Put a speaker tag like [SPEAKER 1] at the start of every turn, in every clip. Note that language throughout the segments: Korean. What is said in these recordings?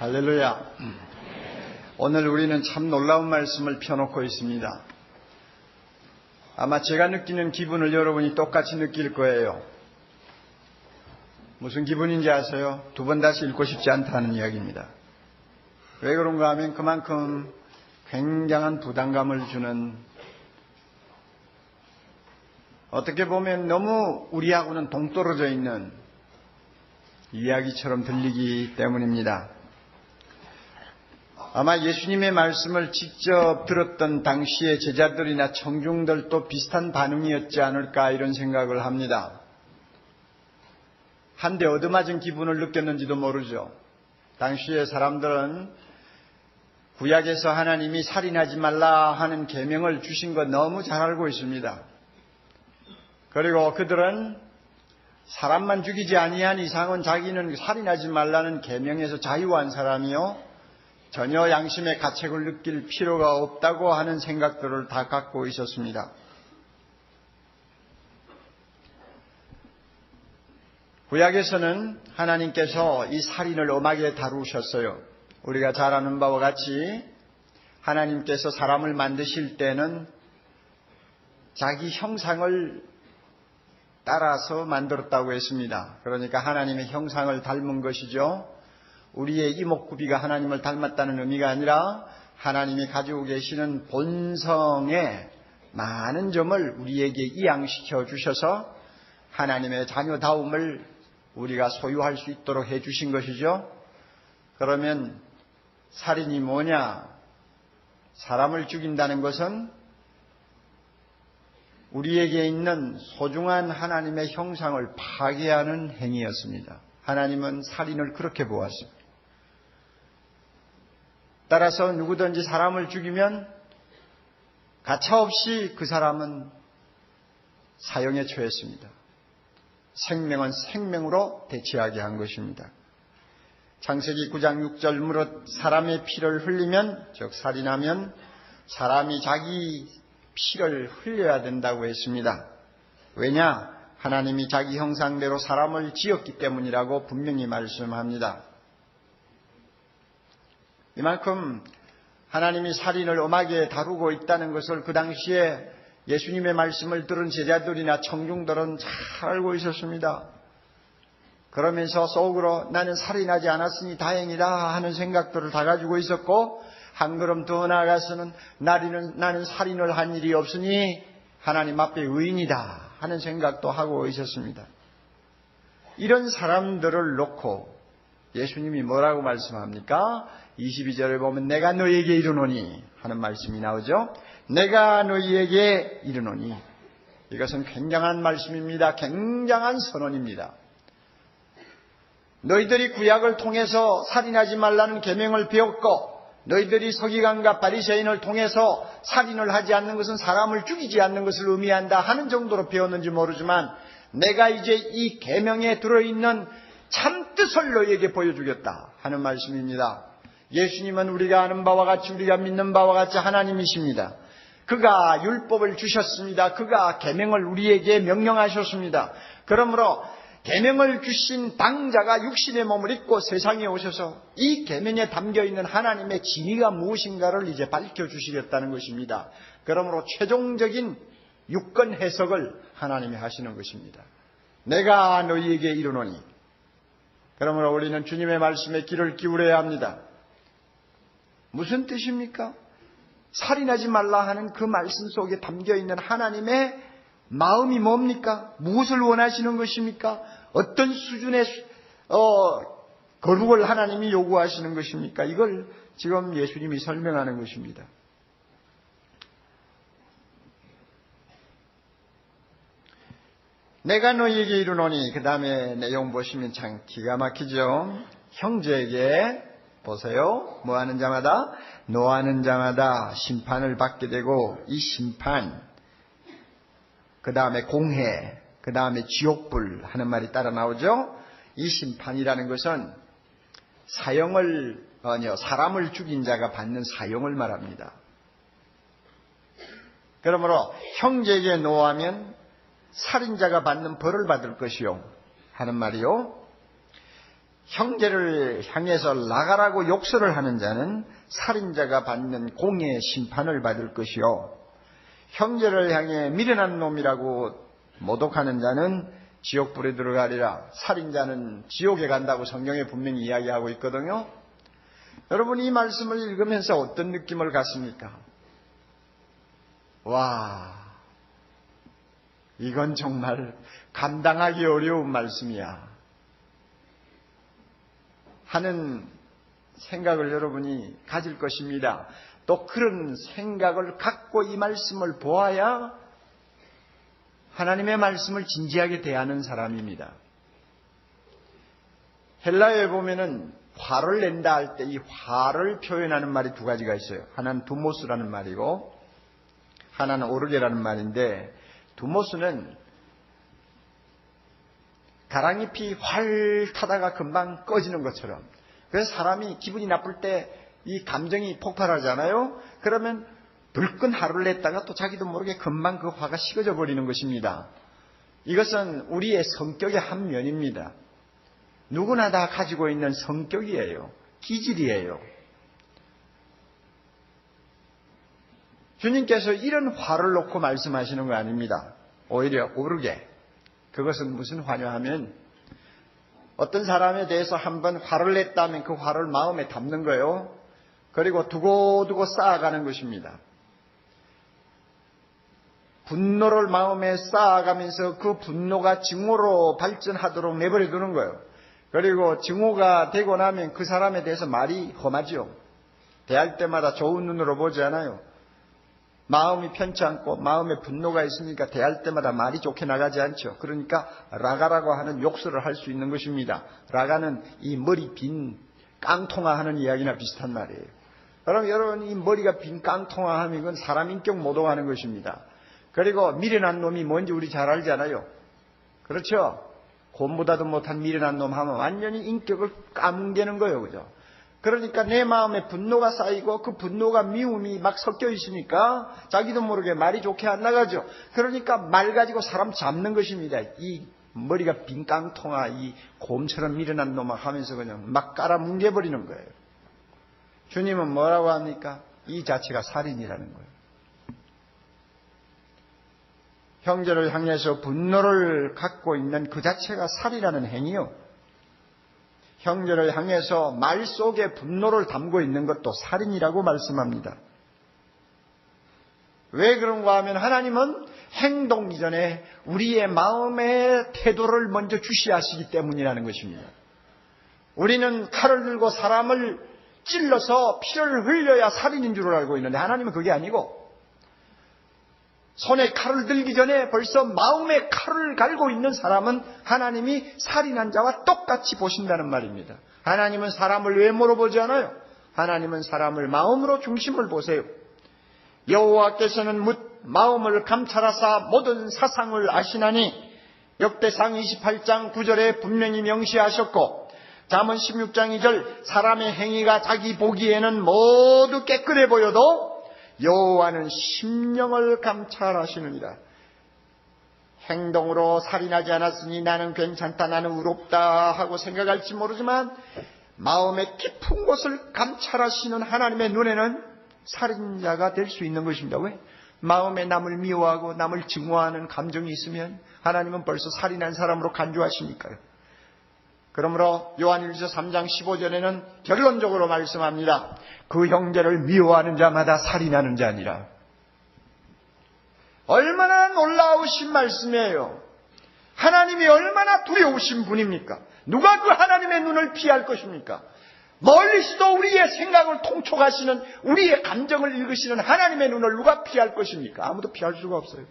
[SPEAKER 1] 할렐루야. 오늘 우리는 참 놀라운 말씀을 펴놓고 있습니다. 아마 제가 느끼는 기분을 여러분이 똑같이 느낄 거예요. 무슨 기분인지 아세요? 두 번 다시 읽고 싶지 않다는 이야기입니다. 왜 그런가 하면 그만큼 굉장한 부담감을 주는, 어떻게 보면 너무 우리하고는 동떨어져 있는 이야기처럼 들리기 때문입니다. 아마 예수님의 말씀을 직접 들었던 당시의 제자들이나 청중들도 비슷한 반응이었지 않을까 이런 생각을 합니다. 한데 얻어맞은 기분을 느꼈는지도 모르죠. 당시의 사람들은 구약에서 하나님이 살인하지 말라 하는 계명을 주신 거 너무 잘 알고 있습니다. 그리고 그들은 사람만 죽이지 아니한 이상은 자기는 살인하지 말라는 계명에서 자유한 사람이요, 전혀 양심의 가책을 느낄 필요가 없다고 하는 생각들을 다 갖고 있었습니다. 구약에서는 하나님께서 이 살인을 엄하게 다루셨어요. 우리가 잘 아는 바와 같이 하나님께서 사람을 만드실 때는 자기 형상을 따라서 만들었다고 했습니다. 그러니까 하나님의 형상을 닮은 것이죠. 우리의 이목구비가 하나님을 닮았다는 의미가 아니라 하나님이 가지고 계시는 본성의 많은 점을 우리에게 이양시켜 주셔서 하나님의 자녀다움을 우리가 소유할 수 있도록 해 주신 것이죠. 그러면 살인이 뭐냐? 사람을 죽인다는 것은 우리에게 있는 소중한 하나님의 형상을 파괴하는 행위였습니다. 하나님은 살인을 그렇게 보았습니다. 따라서 누구든지 사람을 죽이면 가차없이 그 사람은 사형에 처했습니다. 생명은 생명으로 대치하게 한 것입니다. 창세기 9장 6절 무릇 사람의 피를 흘리면, 즉 살인하면 사람이 자기 피를 흘려야 된다고 했습니다. 왜냐? 하나님이 자기 형상대로 사람을 지었기 때문이라고 분명히 말씀합니다. 이만큼 하나님이 살인을 엄하게 다루고 있다는 것을 그 당시에 예수님의 말씀을 들은 제자들이나 청중들은 잘 알고 있었습니다. 그러면서 속으로 나는 살인하지 않았으니 다행이다 하는 생각들을 다 가지고 있었고, 한 걸음 더 나아가서는 나는 살인을 한 일이 없으니 하나님 앞에 의인이다 하는 생각도 하고 있었습니다. 이런 사람들을 놓고 예수님이 뭐라고 말씀합니까? 22절에 보면 내가 너희에게 이르노니 하는 말씀이 나오죠. 내가 너희에게 이르노니, 이것은 굉장한 말씀입니다. 굉장한 선언입니다. 너희들이 구약을 통해서 살인하지 말라는 계명을 배웠고, 너희들이 서기관과 바리새인을 통해서 살인을 하지 않는 것은 사람을 죽이지 않는 것을 의미한다 하는 정도로 배웠는지 모르지만, 내가 이제 이 계명에 들어있는 참뜻을 너희에게 보여주겠다 하는 말씀입니다. 예수님은 우리가 아는 바와 같이, 우리가 믿는 바와 같이 하나님이십니다. 그가 율법을 주셨습니다. 그가 계명을 우리에게 명령하셨습니다. 그러므로 계명을 주신 당자가 육신의 몸을 입고 세상에 오셔서 이 계명에 담겨있는 하나님의 진리가 무엇인가를 이제 밝혀주시겠다는 것입니다. 그러므로 최종적인 유권 해석을 하나님이 하시는 것입니다. 내가 너희에게 이르노니. 그러므로 우리는 주님의 말씀에 귀를 기울여야 합니다. 무슨 뜻입니까? 살인하지 말라 하는 그 말씀 속에 담겨있는 하나님의 마음이 뭡니까? 무엇을 원하시는 것입니까? 어떤 수준의 거룩을 하나님이 요구하시는 것입니까? 이걸 지금 예수님이 설명하는 것입니다. 내가 너희에게 이르노니, 그 다음에 내용 보시면 참 기가 막히죠. 형제에게 보세요. 뭐하는 자마다? 노하는 자마다 심판을 받게 되고, 이 심판, 그 다음에 공회, 그 다음에 지옥불 하는 말이 따라 나오죠. 이 심판이라는 것은 사람을 죽인 자가 받는 사형을 말합니다. 그러므로 형제에게 노하면 살인자가 받는 벌을 받을 것이요 하는 말이요. 형제를 향해서 나가라고 욕설을 하는 자는 살인자가 받는 공의의 심판을 받을 것이요, 형제를 향해 미련한 놈이라고 모독하는 자는 지옥불에 들어가리라. 살인자는 지옥에 간다고 성경에 분명히 이야기하고 있거든요. 여러분, 이 말씀을 읽으면서 어떤 느낌을 갖습니까? 와, 이건 정말 감당하기 어려운 말씀이야 하는 생각을 여러분이 가질 것입니다. 또 그런 생각을 갖고 이 말씀을 보아야 하나님의 말씀을 진지하게 대하는 사람입니다. 헬라어에 보면은 화를 낸다 할 때 이 화를 표현하는 말이 두 가지가 있어요. 하나는 두모스라는 말이고 하나는 오르게라는 말인데, 두모스는 가랑잎이 활 타다가 금방 꺼지는 것처럼, 그래서 사람이 기분이 나쁠 때 이 감정이 폭발하잖아요. 그러면 불끈 화를 냈다가 또 자기도 모르게 금방 그 화가 식어져 버리는 것입니다. 이것은 우리의 성격의 한 면입니다. 누구나 다 가지고 있는 성격이에요. 기질이에요. 주님께서 이런 화를 놓고 말씀하시는 거 아닙니다. 오히려 오르게. 그것은 무슨 화냐 하면, 어떤 사람에 대해서 한번 화를 냈다면 그 화를 마음에 담는 거예요. 그리고 두고두고 쌓아가는 것입니다. 분노를 마음에 쌓아가면서 그 분노가 증오로 발전하도록 내버려 두는 거예요. 그리고 증오가 되고 나면 그 사람에 대해서 말이 험하죠. 대할 때마다 좋은 눈으로 보지 않아요. 마음이 편치 않고 마음에 분노가 있으니까 대할 때마다 말이 좋게 나가지 않죠. 그러니까 라가라고 하는 욕설을 할 수 있는 것입니다. 라가는 이 머리 빈 깡통아 하는 이야기나 비슷한 말이에요. 그럼 여러분, 이 머리가 빈 깡통아 하면 이건 사람 인격 모독하는 것입니다. 그리고 미련한 놈이 뭔지 우리 잘 알잖아요. 그렇죠? 곰보다도 못한 미련한 놈 하면 완전히 인격을 까뭉개는 거예요. 그죠? 그러니까 내 마음에 분노가 쌓이고 그 분노가 미움이 막 섞여 있으니까 자기도 모르게 말이 좋게 안 나가죠. 그러니까 말 가지고 사람 잡는 것입니다. 이 머리가 빈 깡통아, 이 곰처럼 미련한 놈아 하면서 그냥 막 깔아뭉개버리는 거예요. 주님은 뭐라고 합니까? 이 자체가 살인이라는 거예요. 형제를 향해서 분노를 갖고 있는 그 자체가 살이라는 행위요. 형제를 향해서 말 속에 분노를 담고 있는 것도 살인이라고 말씀합니다. 왜 그런가 하면 하나님은 행동 이전에 우리의 마음의 태도를 먼저 주시하시기 때문이라는 것입니다. 우리는 칼을 들고 사람을 찔러서 피를 흘려야 살인인 줄 알고 있는데, 하나님은 그게 아니고 손에 칼을 들기 전에 벌써 마음에 칼을 갈고 있는 사람은 하나님이 살인한 자와 똑같이 보신다는 말입니다. 하나님은 사람을 외모로 보지 않아요. 하나님은 사람을 마음으로 중심을 보세요. 여호와께서는 마음을 감찰하사 모든 사상을 아시나니, 역대상 28장 9절에 분명히 명시하셨고, 잠언 16장 2절, 사람의 행위가 자기 보기에는 모두 깨끗해 보여도 여호와는 심령을 감찰하시느니라. 행동으로 살인하지 않았으니 나는 괜찮다, 나는 의롭다 하고 생각할지 모르지만 마음의 깊은 곳을 감찰하시는 하나님의 눈에는 살인자가 될 수 있는 것입니다. 왜? 마음에 남을 미워하고 남을 증오하는 감정이 있으면 하나님은 벌써 살인한 사람으로 간주하시니까요. 그러므로 요한일서 3장 15절에는 결론적으로 말씀합니다. 그 형제를 미워하는 자마다 살인하는 자니라. 얼마나 놀라우신 말씀이에요. 하나님이 얼마나 두려우신 분입니까? 누가 그 하나님의 눈을 피할 것입니까? 멀리서도 우리의 생각을 통촉하시는, 우리의 감정을 읽으시는 하나님의 눈을 누가 피할 것입니까? 아무도 피할 수가 없어요.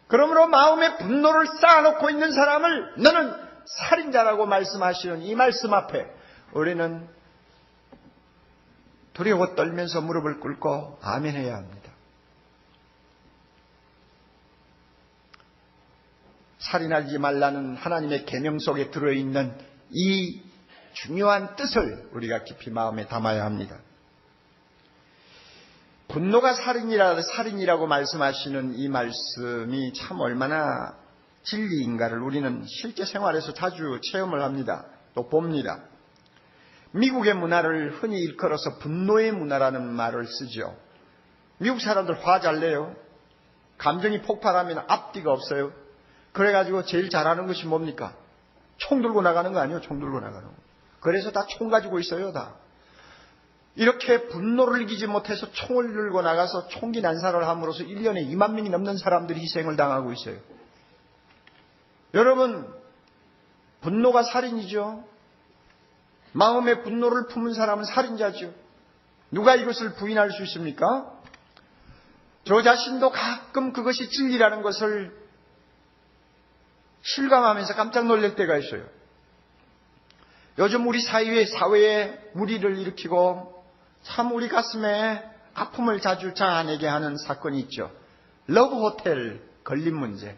[SPEAKER 1] 그러므로 마음에 분노를 쌓아놓고 있는 사람을 너는 살인자라고 말씀하시는 이 말씀 앞에 우리는 두려워 떨면서 무릎을 꿇고 아멘해야 합니다. 살인하지 말라는 하나님의 계명 속에 들어있는 이 중요한 뜻을 우리가 깊이 마음에 담아야 합니다. 분노가 살인이라고 말씀하시는 이 말씀이 참 얼마나 진리인가를 우리는 실제 생활에서 자주 체험을 합니다. 또 봅니다. 미국의 문화를 흔히 일컬어서 분노의 문화라는 말을 쓰죠. 미국 사람들 화 잘 내요. 감정이 폭발하면 앞뒤가 없어요. 그래가지고 제일 잘하는 것이 뭡니까? 총 들고 나가는 거 아니에요? 총 들고 나가는 거. 그래서 다 총 가지고 있어요, 다. 이렇게 분노를 이기지 못해서 총을 들고 나가서 총기 난사를 함으로써 1년에 2만 명이 넘는 사람들이 희생을 당하고 있어요. 여러분, 분노가 살인이죠. 마음의 분노를 품은 사람은 살인자죠. 누가 이것을 부인할 수 있습니까? 저 자신도 가끔 그것이 진리라는 것을 실감하면서 깜짝 놀랄 때가 있어요. 요즘 우리 사회에 무리를 일으키고 참 우리 가슴에 아픔을 자주 자아내게 하는 사건이 있죠. 러브호텔 걸린 문제.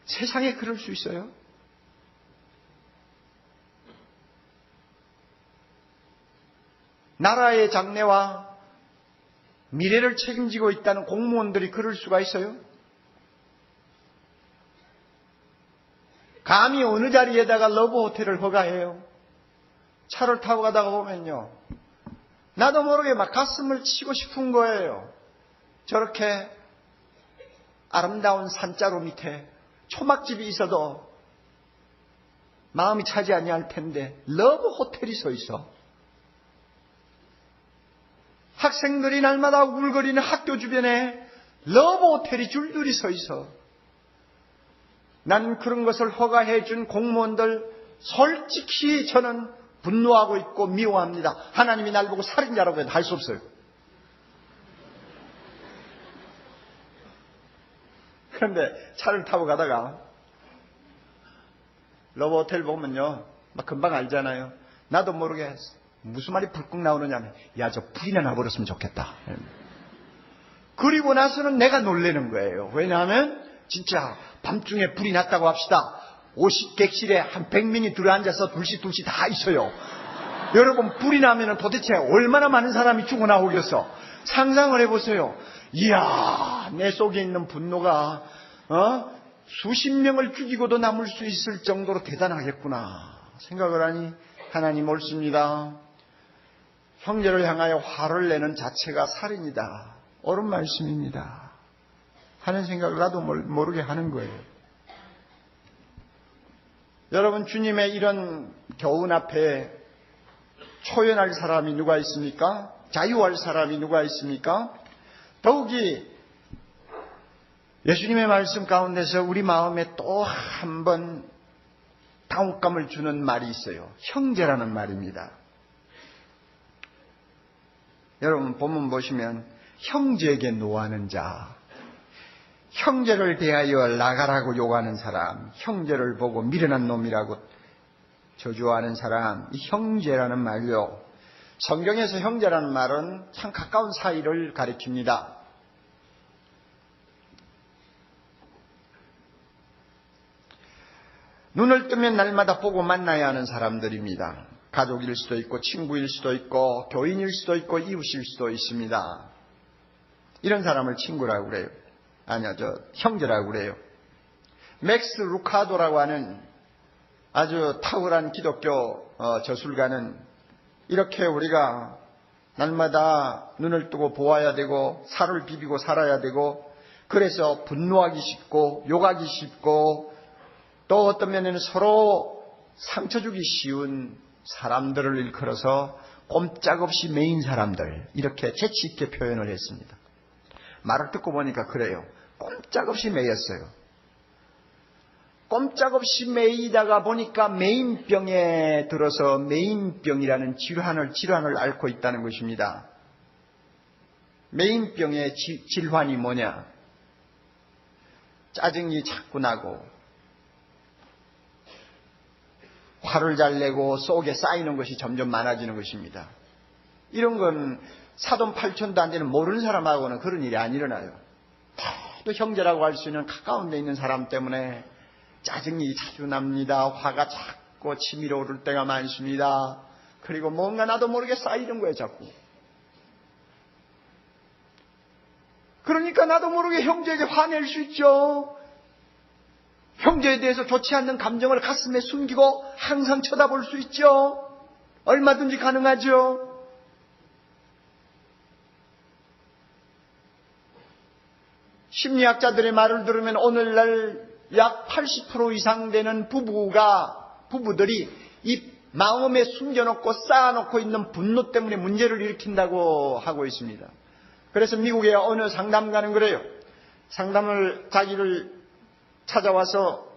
[SPEAKER 1] 세상에 그럴 수 있어요? 나라의 장래와 미래를 책임지고 있다는 공무원들이 그럴 수가 있어요? 감히 어느 자리에다가 러브호텔을 허가해요? 차를 타고 가다가 보면요, 나도 모르게 막 가슴을 치고 싶은 거예요. 저렇게 아름다운 산자루 밑에 초막집이 있어도 마음이 차지 아니할 텐데 러브호텔이 서 있어. 학생들이 날마다 울거리는 학교 주변에 러브호텔이 줄줄이 서 있어. 난 그런 것을 허가해 준 공무원들 솔직히 저는 분노하고 있고 미워합니다. 하나님이 날 보고 살인자라고 해도 할 수 없어요. 그런데 차를 타고 가다가 러브호텔 보면요, 막 금방 알잖아요. 나도 모르게 무슨 말이 불끈 나오느냐면, 야, 저 불이나 나버렸으면 좋겠다. 그리고 나서는 내가 놀라는 거예요. 왜냐하면 진짜 밤중에 불이 났다고 합시다. 50객실에 한 100명이 들어앉아서 둘씩 다 있어요. 여러분, 불이 나면 도대체 얼마나 많은 사람이 죽어나오겠어. 상상을 해보세요. 이야, 내 속에 있는 분노가 수십 명을 죽이고도 남을 수 있을 정도로 대단하겠구나 생각을 하니 하나님 옳습니다. 형제를 향하여 화를 내는 자체가 살인이다, 옳은 말씀입니다 하는 생각을 나도 모르게 하는 거예요. 여러분, 주님의 이런 교훈 앞에 초연할 사람이 누가 있습니까? 자유할 사람이 누가 있습니까? 더욱이 예수님의 말씀 가운데서 우리 마음에 또 한 번 당혹감을 주는 말이 있어요. 형제라는 말입니다. 여러분, 본문 보시면 형제에게 노하는 자, 형제를 대하여 나가라고 요구하는 사람, 형제를 보고 미련한 놈이라고 저주하는 사람, 이 형제라는 말요, 성경에서 형제라는 말은 참 가까운 사이를 가리킵니다. 눈을 뜨면 날마다 보고 만나야 하는 사람들입니다. 가족일 수도 있고 친구일 수도 있고 교인일 수도 있고 이웃일 수도 있습니다. 이런 사람을 친구라고 그래요. 아니요, 형제라고 그래요. 맥스 루카도라고 하는 아주 탁월한 기독교 저술가는 이렇게 우리가 날마다 눈을 뜨고 보아야 되고 살을 비비고 살아야 되고, 그래서 분노하기 쉽고 욕하기 쉽고 또 어떤 면에는 서로 상처 주기 쉬운 사람들을 일컬어서 꼼짝없이 매인 사람들, 이렇게 재치 있게 표현을 했습니다. 말을 듣고 보니까 그래요. 꼼짝없이 매였어요. 꼼짝없이 매이다가 보니까 매인병에 들어서 매인병이라는 질환을 앓고 있다는 것입니다. 매인병의 질환이 뭐냐? 짜증이 자꾸 나고 화를 잘 내고 속에 쌓이는 것이 점점 많아지는 것입니다. 이런 건 사돈 팔촌도 안 되는 모르는 사람하고는 그런 일이 안 일어나요. 또 형제라고 할 수 있는 가까운 데 있는 사람 때문에 짜증이 자주 납니다. 화가 자꾸 치밀어 오를 때가 많습니다. 그리고 뭔가 나도 모르게 쌓이는 거예요, 자꾸. 그러니까 나도 모르게 형제에게 화낼 수 있죠. 형제에 대해서 좋지 않는 감정을 가슴에 숨기고 항상 쳐다볼 수 있죠. 얼마든지 가능하죠. 심리학자들의 말을 들으면 오늘날 약 80% 이상 되는 부부들이 이 마음에 숨겨놓고 쌓아놓고 있는 분노 때문에 문제를 일으킨다고 하고 있습니다. 그래서 미국의 어느 상담가는 그래요. 자기를 찾아와서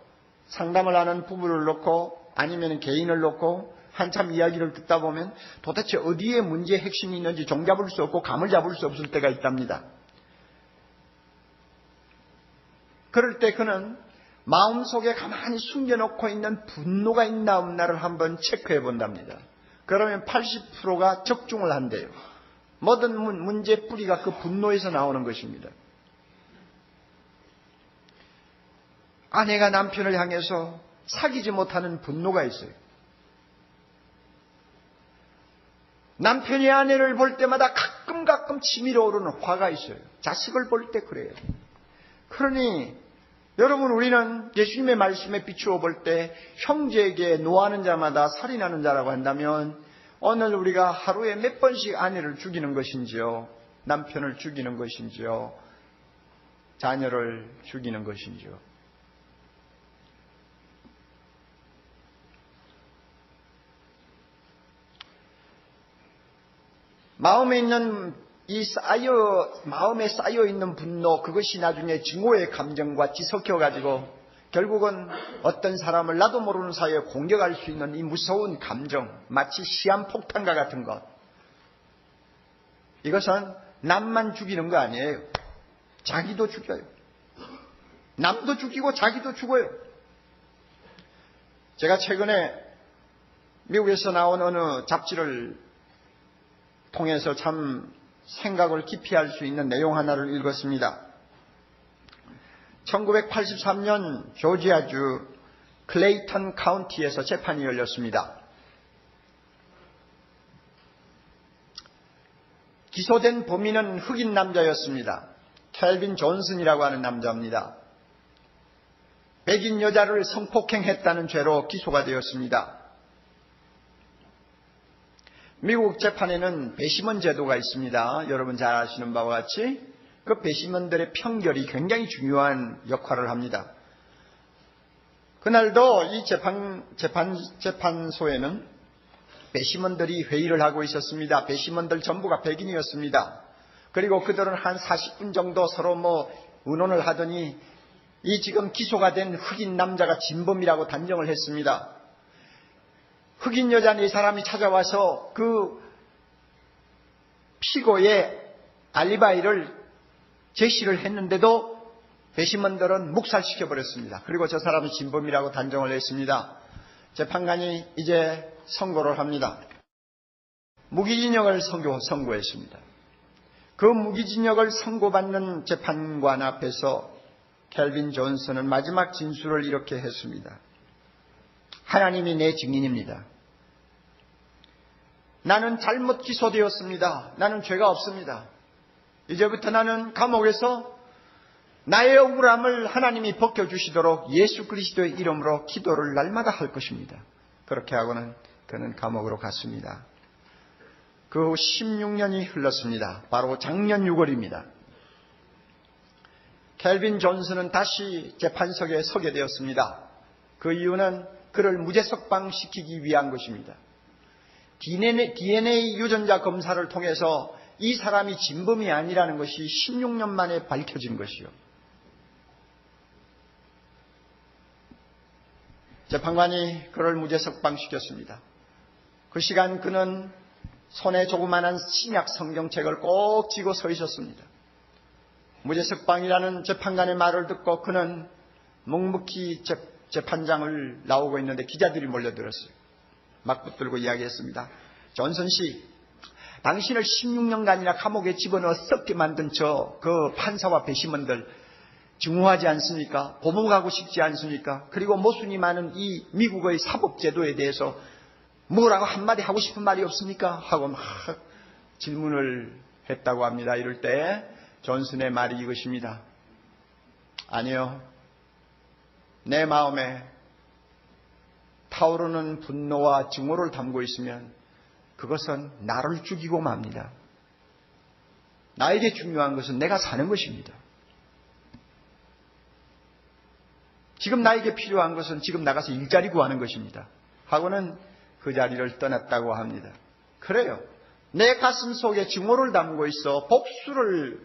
[SPEAKER 1] 상담을 하는 부부를 놓고 아니면 개인을 놓고 한참 이야기를 듣다 보면 도대체 어디에 문제의 핵심이 있는지 종잡을 수 없고 감을 잡을 수 없을 때가 있답니다. 그럴 때 그는 마음속에 가만히 숨겨놓고 있는 분노가 있나 없나를 한번 체크해 본답니다. 그러면 80%가 적중을 한대요. 모든 문제의 뿌리가 그 분노에서 나오는 것입니다. 아내가 남편을 향해서 사귀지 못하는 분노가 있어요. 남편이 아내를 볼 때마다 가끔 치밀어 오르는 화가 있어요. 자식을 볼 때 그래요. 그러니 여러분, 우리는 예수님의 말씀에 비추어 볼 때 형제에게 노하는 자마다 살인하는 자라고 한다면 오늘 우리가 하루에 몇 번씩 아내를 죽이는 것인지요, 남편을 죽이는 것인지요, 자녀를 죽이는 것인지요. 마음에 쌓여 있는 분노, 그것이 나중에 증오의 감정과 뒤섞여 가지고 결국은 어떤 사람을 나도 모르는 사이에 공격할 수 있는 이 무서운 감정, 마치 시한폭탄과 같은 것. 이것은 남만 죽이는 거 아니에요. 자기도 죽여요. 남도 죽이고 자기도 죽어요. 제가 최근에 미국에서 나온 어느 잡지를 통해서 참 생각을 깊이 할 수 있는 내용 하나를 읽었습니다. 1983년 조지아주 클레이턴 카운티에서 재판이 열렸습니다. 기소된 범인은 흑인 남자였습니다. 켈빈 존슨이라고 하는 남자입니다. 백인 여자를 성폭행했다는 죄로 기소가 되었습니다. 미국 재판에는 배심원 제도가 있습니다. 여러분 잘 아시는 바와 같이 그 배심원들의 평결이 굉장히 중요한 역할을 합니다. 그날도 이 재판소에는 배심원들이 회의를 하고 있었습니다. 배심원들 전부가 백인이었습니다. 그리고 그들은 한 40분 정도 서로 의논을 하더니 이 지금 기소가 된 흑인 남자가 진범이라고 단정을 했습니다. 흑인 여자 4사람이 찾아와서 그 피고의 알리바이를 제시를 했는데도 배심원들은 묵살시켜버렸습니다. 그리고 저 사람이 진범이라고 단정을 했습니다. 재판관이 이제 선고를 합니다. 무기징역을 선고했습니다. 그 무기징역을 선고받는 재판관 앞에서 켈빈 존슨은 마지막 진술을 이렇게 했습니다. 하나님이 내 증인입니다. 나는 잘못 기소되었습니다. 나는 죄가 없습니다. 이제부터 나는 감옥에서 나의 억울함을 하나님이 벗겨주시도록 예수 그리스도의 이름으로 기도를 날마다 할 것입니다. 그렇게 하고는 그는 감옥으로 갔습니다. 그 후 16년이 흘렀습니다. 바로 작년 6월입니다. 켈빈 존슨은 다시 재판석에 서게 되었습니다. 그 이유는 그를 무죄석방시키기 위한 것입니다. DNA 유전자 검사를 통해서 이 사람이 진범이 아니라는 것이 16년 만에 밝혀진 것이요. 재판관이 그를 무죄석방시켰습니다. 그 시간 그는 손에 조그마한 신약 성경책을 꼭 쥐고 서 있었습니다. 무죄석방이라는 재판관의 말을 듣고 그는 묵묵히 재판장을 나오고 있는데 기자들이 몰려들었어요. 막 붙들고 이야기했습니다. 존슨 씨, 당신을 16년간이나 감옥에 집어넣어 썩게 만든 그 판사와 배심원들 증오하지 않습니까? 고문하고 싶지 않습니까? 그리고 모순이 많은 이 미국의 사법제도에 대해서 뭐라고 한마디 하고 싶은 말이 없습니까? 하고 막 질문을 했다고 합니다. 이럴 때 존슨의 말이 이것입니다. 아니요. 내 마음에 타오르는 분노와 증오를 담고 있으면 그것은 나를 죽이고 맙니다. 나에게 중요한 것은 내가 사는 것입니다. 지금 나에게 필요한 것은 지금 나가서 일자리 구하는 것입니다. 하고는 그 자리를 떠났다고 합니다. 그래요. 내 가슴 속에 증오를 담고 있어 복수를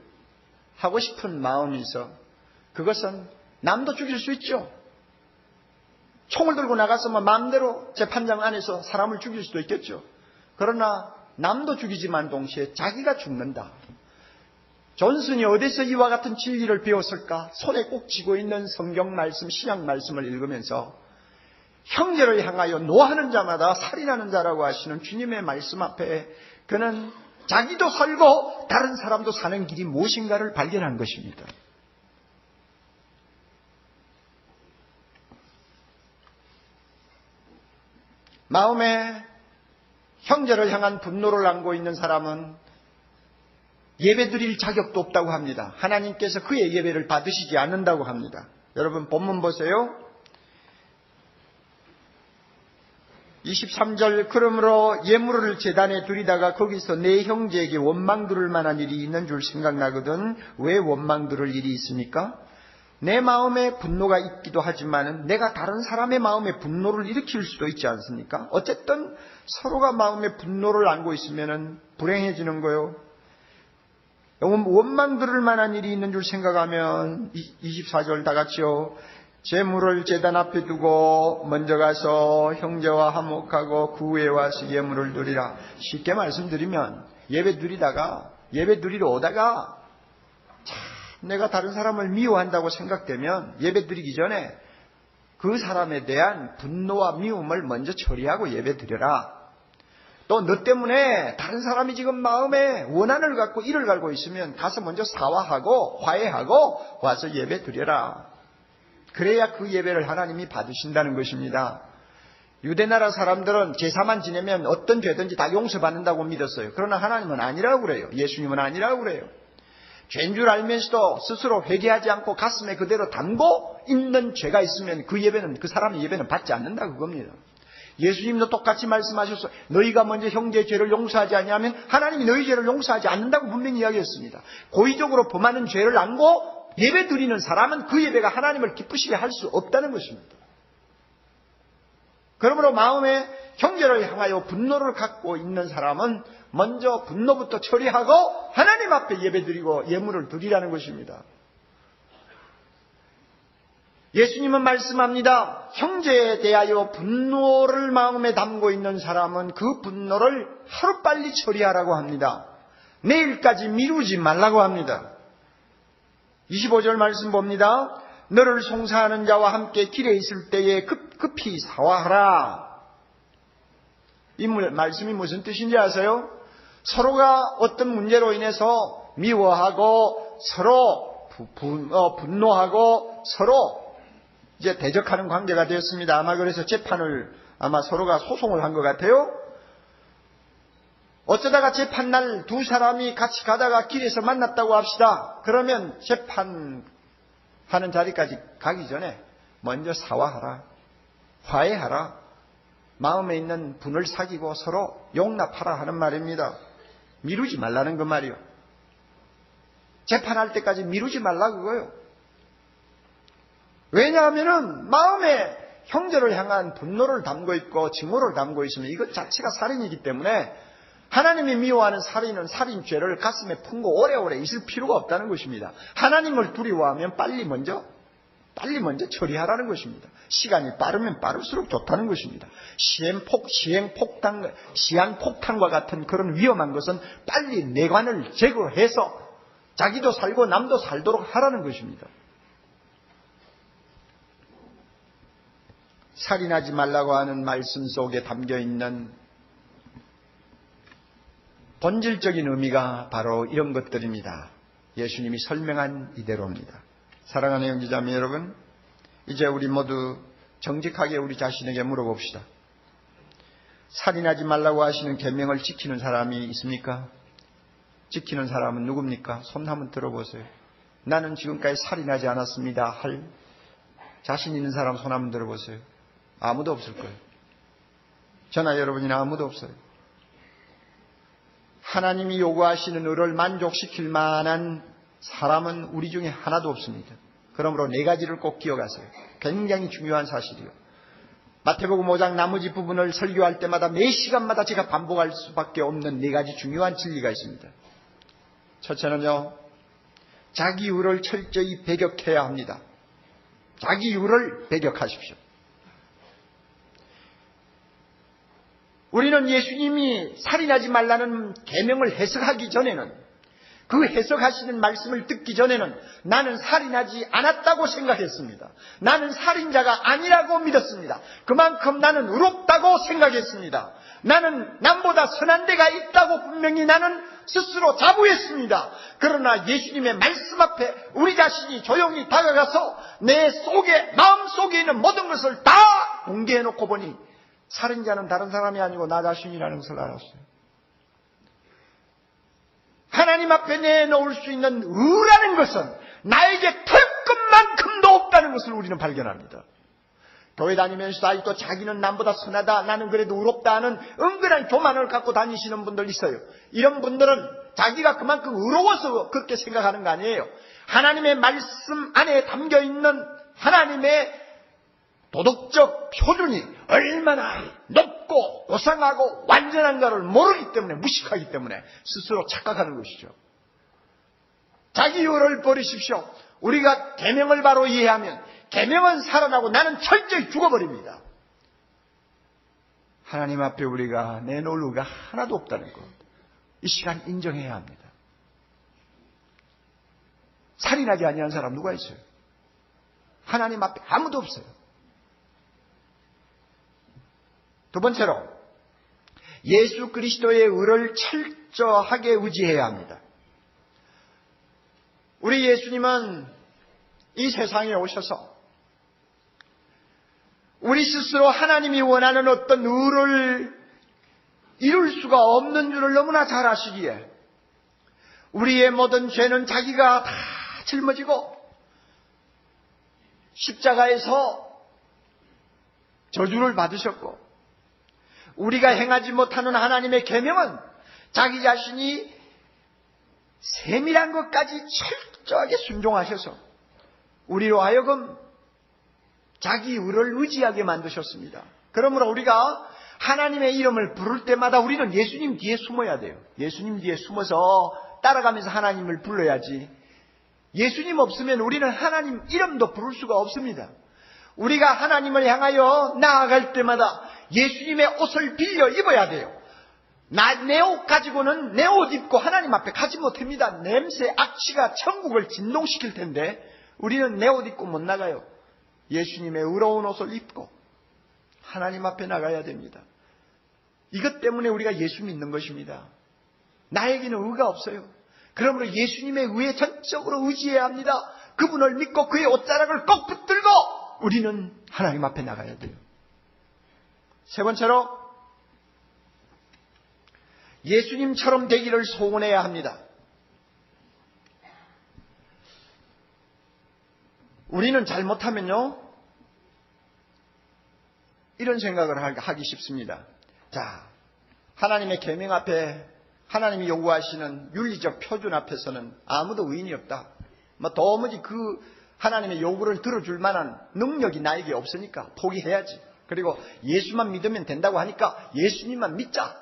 [SPEAKER 1] 하고 싶은 마음이 있어. 그것은 남도 죽일 수 있죠. 총을 들고 나가서 마음대로 재판장 안에서 사람을 죽일 수도 있겠죠. 그러나 남도 죽이지만 동시에 자기가 죽는다. 존슨이 어디서 이와 같은 진리를 배웠을까? 손에 꼭 쥐고 있는 성경 말씀, 신약 말씀을 읽으면서 형제를 향하여 노하는 자마다 살인하는 자라고 하시는 주님의 말씀 앞에 그는 자기도 살고 다른 사람도 사는 길이 무엇인가를 발견한 것입니다. 마음에 형제를 향한 분노를 안고 있는 사람은 예배 드릴 자격도 없다고 합니다. 하나님께서 그의 예배를 받으시지 않는다고 합니다. 여러분 본문 보세요. 23절 그러므로 예물을 제단에 드리다가 거기서 내 형제에게 원망 들을 만한 일이 있는 줄 생각나거든. 왜 원망 들을 일이 있습니까? 내 마음에 분노가 있기도 하지만 내가 다른 사람의 마음에 분노를 일으킬 수도 있지 않습니까? 어쨌든 서로가 마음에 분노를 안고 있으면 불행해지는 거예요. 원망 들을 만한 일이 있는 줄 생각하면 24절 다 같이요. 제물을 제단 앞에 두고 먼저 가서 형제와 화목하고 그 후에 와서 예물을 드리라. 쉽게 말씀드리면 예배 드리러 오다가 내가 다른 사람을 미워한다고 생각되면 예배 드리기 전에 그 사람에 대한 분노와 미움을 먼저 처리하고 예배 드려라. 또 너 때문에 다른 사람이 지금 마음에 원한을 갖고 이를 갈고 있으면 가서 먼저 사과하고 화해하고 와서 예배 드려라. 그래야 그 예배를 하나님이 받으신다는 것입니다. 유대나라 사람들은 제사만 지내면 어떤 죄든지 다 용서받는다고 믿었어요. 그러나 하나님은 아니라고 그래요. 예수님은 아니라고 그래요. 죄인 줄 알면서도 스스로 회개하지 않고 가슴에 그대로 담고 있는 죄가 있으면 그 사람의 예배는 받지 않는다 그겁니다. 예수님도 똑같이 말씀하셨어요. 너희가 먼저 형제의 죄를 용서하지 않냐면 하나님이 너희 죄를 용서하지 않는다고 분명히 이야기했습니다. 고의적으로 범하는 죄를 안고 예배 드리는 사람은 그 예배가 하나님을 기쁘시게 할 수 없다는 것입니다. 그러므로 마음에 형제를 향하여 분노를 갖고 있는 사람은 먼저 분노부터 처리하고 하나님 앞에 예배드리고 예물을 드리라는 것입니다. 예수님은 말씀합니다. 형제에 대하여 분노를 마음에 담고 있는 사람은 그 분노를 하루빨리 처리하라고 합니다. 내일까지 미루지 말라고 합니다. 25절 말씀 봅니다. 너를 송사하는 자와 함께 길에 있을 때에 급히 사화하라. 이 말씀이 무슨 뜻인지 아세요? 서로가 어떤 문제로 인해서 미워하고 서로 분노하고 서로 이제 대적하는 관계가 되었습니다. 아마 그래서 재판을 서로가 소송을 한 것 같아요. 어쩌다가 재판날 두 사람이 같이 가다가 길에서 만났다고 합시다. 그러면 재판하는 자리까지 가기 전에 먼저 사과하라. 화해하라. 마음에 있는 분을 사귀고 서로 용납하라 하는 말입니다. 미루지 말라는 그 말이요. 재판할 때까지 미루지 말라 그거요. 왜냐하면은 마음에 형제를 향한 분노를 담고 있고 증오를 담고 있으면 이것 자체가 살인이기 때문에 하나님이 미워하는 살인은 살인죄를 가슴에 품고 오래오래 있을 필요가 없다는 것입니다. 하나님을 두려워하면 빨리 먼저 처리하라는 것입니다. 시간이 빠르면 빠를수록 좋다는 것입니다. 시한폭탄과 같은 그런 위험한 것은 빨리 내관을 제거해서 자기도 살고 남도 살도록 하라는 것입니다. 살인하지 말라고 하는 말씀 속에 담겨있는 본질적인 의미가 바로 이런 것들입니다. 예수님이 설명한 이대로입니다. 사랑하는 형제자매 여러분, 이제 우리 모두 정직하게 우리 자신에게 물어봅시다. 살인하지 말라고 하시는 계명을 지키는 사람이 있습니까? 지키는 사람은 누굽니까? 손 한번 들어보세요. 나는 지금까지 살인하지 않았습니다 할 자신 있는 사람 손 한번 들어보세요. 아무도 없을 거예요. 저나 여러분이나 아무도 없어요. 하나님이 요구하시는 의를 만족시킬 만한 사람은 우리 중에 하나도 없습니다. 그러므로 네 가지를 꼭 기억하세요. 굉장히 중요한 사실이요. 마태복음 5장 나머지 부분을 설교할 때마다 매 시간마다 제가 반복할 수밖에 없는 네 가지 중요한 진리가 있습니다. 첫째는요, 자기 의를 철저히 배격해야 합니다. 자기 의를 배격하십시오. 우리는 예수님이 살인하지 말라는 계명을 해석하기 전에는, 그 해석하시는 말씀을 듣기 전에는 나는 살인하지 않았다고 생각했습니다. 나는 살인자가 아니라고 믿었습니다. 그만큼 나는 의롭다고 생각했습니다. 나는 남보다 선한 데가 있다고 분명히 나는 스스로 자부했습니다. 그러나 예수님의 말씀 앞에 우리 자신이 조용히 다가가서 내 속에, 마음 속에 있는 모든 것을 다 공개해놓고 보니 살인자는 다른 사람이 아니고 나 자신이라는 것을 알았어요. 하나님 앞에 내놓을 수 있는 의라는 것은 나에게 털끝만큼도 없다는 것을 우리는 발견합니다. 교회 다니면서도 아직도 자기는 남보다 선하다, 나는 그래도 의롭다 하는 은근한 교만을 갖고 다니시는 분들 있어요. 이런 분들은 자기가 그만큼 의로워서 그렇게 생각하는 거 아니에요. 하나님의 말씀 안에 담겨있는 하나님의 도덕적 표준이 얼마나 높고 고상하고 완전한가를 모르기 때문에, 무식하기 때문에 스스로 착각하는 것이죠. 자기 의를 버리십시오. 우리가 계명을 바로 이해하면 계명은 살아나고 나는 철저히 죽어버립니다. 하나님 앞에 우리가 내놓을 의가 하나도 없다는 것, 이 시간 인정해야 합니다. 살인하지 아니한 사람 누가 있어요? 하나님 앞에 아무도 없어요. 두 번째로, 예수 그리스도의 의를 철저하게 의지해야 합니다. 우리 예수님은 이 세상에 오셔서 우리 스스로 하나님이 원하는 어떤 의를 이룰 수가 없는 줄을 너무나 잘 아시기에 우리의 모든 죄는 자기가 다 짊어지고 십자가에서 저주를 받으셨고, 우리가 행하지 못하는 하나님의 계명은 자기 자신이 세밀한 것까지 철저하게 순종하셔서 우리로 하여금 자기 의를 의지하게 만드셨습니다. 그러므로 우리가 하나님의 이름을 부를 때마다 우리는 예수님 뒤에 숨어야 돼요. 예수님 뒤에 숨어서 따라가면서 하나님을 불러야지, 예수님 없으면 우리는 하나님 이름도 부를 수가 없습니다. 우리가 하나님을 향하여 나아갈 때마다 예수님의 옷을 빌려 입어야 돼요. 내 옷 가지고는 내 옷 입고 하나님 앞에 가지 못합니다. 냄새, 악취가 천국을 진동시킬 텐데 우리는 내 옷 입고 못 나가요. 예수님의 의로운 옷을 입고 하나님 앞에 나가야 됩니다. 이것 때문에 우리가 예수 믿는 것입니다. 나에게는 의가 없어요. 그러므로 예수님의 의에 전적으로 의지해야 합니다. 그분을 믿고 그의 옷자락을 꼭 붙들고 우리는 하나님 앞에 나가야 돼요. 세 번째로, 예수님처럼 되기를 소원해야 합니다. 우리는 잘못하면요, 이런 생각을 하기 쉽습니다. 자, 하나님의 계명 앞에, 하나님이 요구하시는 윤리적 표준 앞에서는 아무도 의인이 없다. 도무지 그 하나님의 요구를 들어줄 만한 능력이 나에게 없으니까 포기해야지. 그리고 예수만 믿으면 된다고 하니까 예수님만 믿자.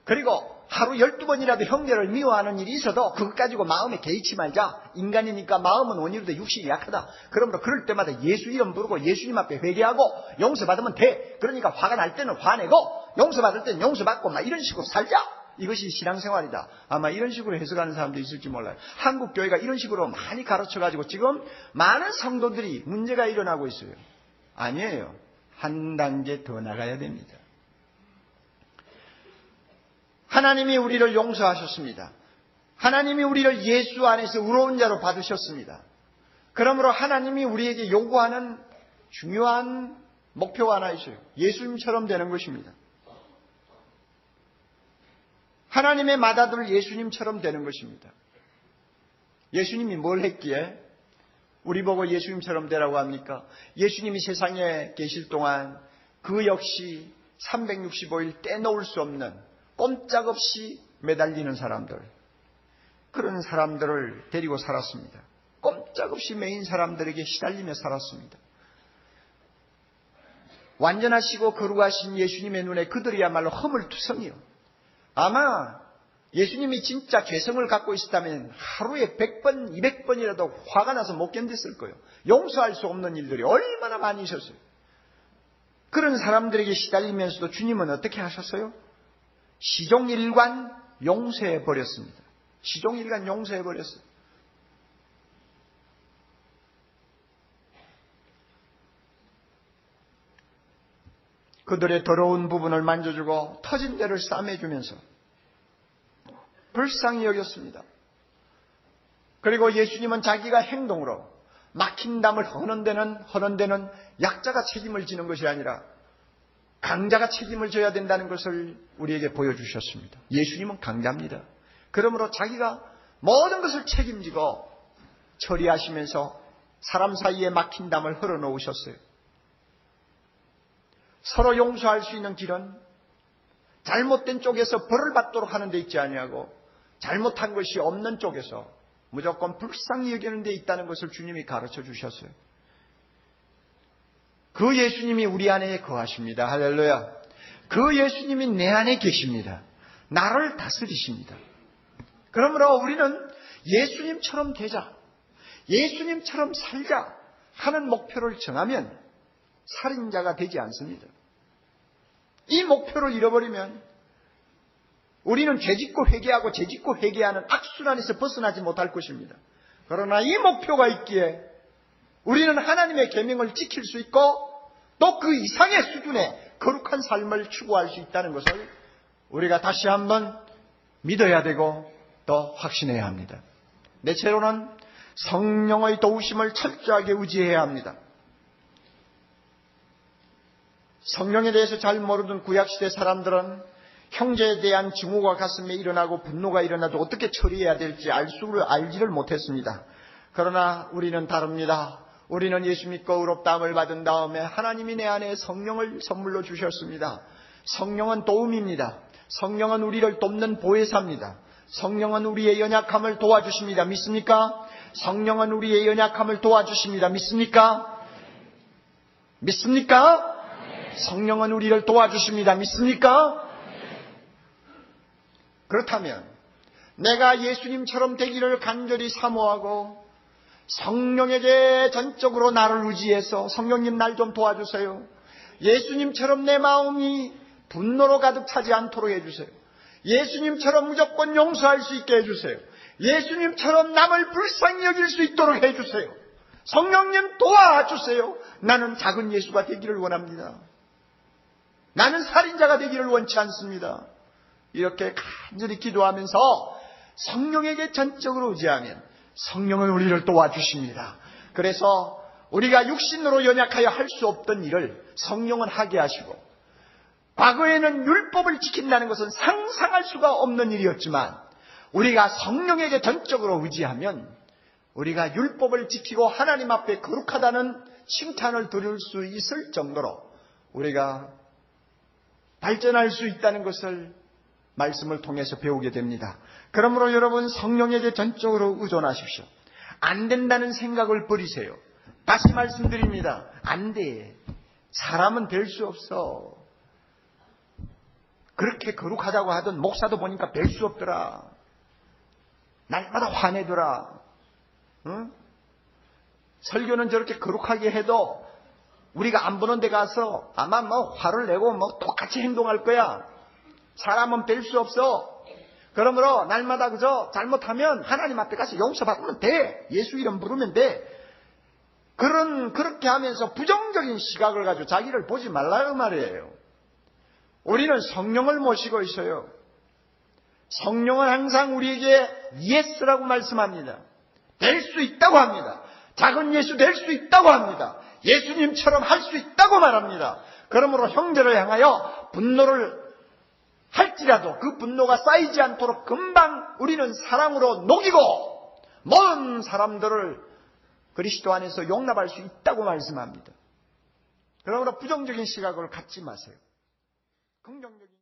[SPEAKER 1] 그리고 하루 12번이라도 형제를 미워하는 일이 있어도 그것 가지고 마음에 개의치 말자. 인간이니까 마음은 원이로도 육신이 약하다. 그러므로 그럴 때마다 예수 이름 부르고 예수님 앞에 회개하고 용서받으면 돼. 그러니까 화가 날 때는 화내고 용서받을 때는 용서받고 이런 식으로 살자. 이것이 신앙생활이다. 아마 이런 식으로 해석하는 사람도 있을지 몰라요. 한국 교회가 이런 식으로 많이 가르쳐가지고 지금 많은 성도들이 문제가 일어나고 있어요. 아니에요. 한 단계 더 나가야 됩니다. 하나님이 우리를 용서하셨습니다. 하나님이 우리를 예수 안에서 의로운 자로 받으셨습니다. 그러므로 하나님이 우리에게 요구하는 중요한 목표가 하나 있어요. 예수님처럼 되는 것입니다. 하나님의 맏아들 예수님처럼 되는 것입니다. 예수님이 뭘 했기에? 우리 보고 예수님처럼 되라고 합니까? 예수님이 세상에 계실 동안 그 역시 365일 떼놓을 수 없는 꼼짝없이 매달리는 사람들, 그런 사람들을 데리고 살았습니다. 꼼짝없이 매인 사람들에게 시달리며 살았습니다. 완전하시고 거룩하신 예수님의 눈에 그들이야말로 허물투성이요. 아마 예수님이 진짜 죄성을 갖고 있었다면 하루에 100번, 200번이라도 화가 나서 못 견뎠을 거예요. 용서할 수 없는 일들이 얼마나 많이 있었어요. 그런 사람들에게 시달리면서도 주님은 어떻게 하셨어요? 시종일관 용서해 버렸습니다. 시종일관 용서해 버렸어요. 그들의 더러운 부분을 만져주고 터진 데를 싸매주면서 불쌍히 여겼습니다. 그리고 예수님은 자기가 행동으로 막힌 담을 허는 데는 약자가 책임을 지는 것이 아니라 강자가 책임을 져야 된다는 것을 우리에게 보여주셨습니다. 예수님은 강자입니다. 그러므로 자기가 모든 것을 책임지고 처리하시면서 사람 사이에 막힌 담을 흘러놓으셨어요. 서로 용서할 수 있는 길은 잘못된 쪽에서 벌을 받도록 하는 데 있지 아니하고 잘못한 것이 없는 쪽에서 무조건 불쌍히 여기는 데 있다는 것을 주님이 가르쳐 주셨어요. 그 예수님이 우리 안에 거하십니다. 할렐루야. 그 예수님이 내 안에 계십니다. 나를 다스리십니다. 그러므로 우리는 예수님처럼 되자, 예수님처럼 살자 하는 목표를 정하면 살인자가 되지 않습니다. 이 목표를 잃어버리면 우리는 죄짓고 회개하고 죄짓고 회개하는 악순환에서 벗어나지 못할 것입니다. 그러나 이 목표가 있기에 우리는 하나님의 계명을 지킬 수 있고 또 그 이상의 수준의 거룩한 삶을 추구할 수 있다는 것을 우리가 다시 한번 믿어야 되고 또 확신해야 합니다. 넷째로는 성령의 도우심을 철저하게 의지해야 합니다. 성령에 대해서 잘 모르던 구약시대 사람들은 형제에 대한 증오가 가슴에 일어나고 분노가 일어나도 어떻게 처리해야 될지 알지를 못했습니다. 그러나 우리는 다릅니다. 우리는 예수 믿고 의롭다함을 받은 다음에 하나님이 내 안에 성령을 선물로 주셨습니다. 성령은 도움입니다. 성령은 우리를 돕는 보혜사입니다. 성령은 우리의 연약함을 도와주십니다. 믿습니까? 성령은 우리의 연약함을 도와주십니다. 믿습니까? 믿습니까? 성령은 우리를 도와주십니다. 믿습니까? 그렇다면 내가 예수님처럼 되기를 간절히 사모하고 성령에게 전적으로 나를 의지해서 성령님 날 좀 도와주세요. 예수님처럼 내 마음이 분노로 가득 차지 않도록 해주세요. 예수님처럼 무조건 용서할 수 있게 해주세요. 예수님처럼 남을 불쌍히 여길 수 있도록 해주세요. 성령님 도와주세요. 나는 작은 예수가 되기를 원합니다. 나는 살인자가 되기를 원치 않습니다. 이렇게 간절히 기도하면서 성령에게 전적으로 의지하면 성령은 우리를 도와주십니다. 그래서 우리가 육신으로 연약하여 할 수 없던 일을 성령은 하게 하시고, 과거에는 율법을 지킨다는 것은 상상할 수가 없는 일이었지만 우리가 성령에게 전적으로 의지하면 우리가 율법을 지키고 하나님 앞에 거룩하다는 칭찬을 들을 수 있을 정도로 우리가 발전할 수 있다는 것을 말씀을 통해서 배우게 됩니다. 그러므로 여러분 성령에게 전적으로 의존하십시오. 안 된다는 생각을 버리세요. 다시 말씀드립니다. 안 돼. 사람은 될 수 없어. 그렇게 거룩하다고 하던 목사도 보니까 뵐 수 없더라. 날마다 화내더라. 응? 설교는 저렇게 거룩하게 해도 우리가 안 보는 데 가서 아마 화를 내고 똑같이 행동할 거야. 사람은 뵐 수 없어. 그러므로 날마다 그저 잘못하면 하나님 앞에 가서 용서받으면 돼. 예수 이름 부르면 돼. 그렇게 하면서 부정적인 시각을 가지고 자기를 보지 말라는 말이에요. 우리는 성령을 모시고 있어요. 성령은 항상 우리에게 예스라고 말씀합니다. 될 수 있다고 합니다. 작은 예수 될 수 있다고 합니다. 예수님처럼 할 수 있다고 말합니다. 그러므로 형제를 향하여 분노를 할지라도 그 분노가 쌓이지 않도록 금방 우리는 사랑으로 녹이고 모든 사람들을 그리스도 안에서 용납할 수 있다고 말씀합니다. 그러므로 부정적인 시각을 갖지 마세요. 긍정적인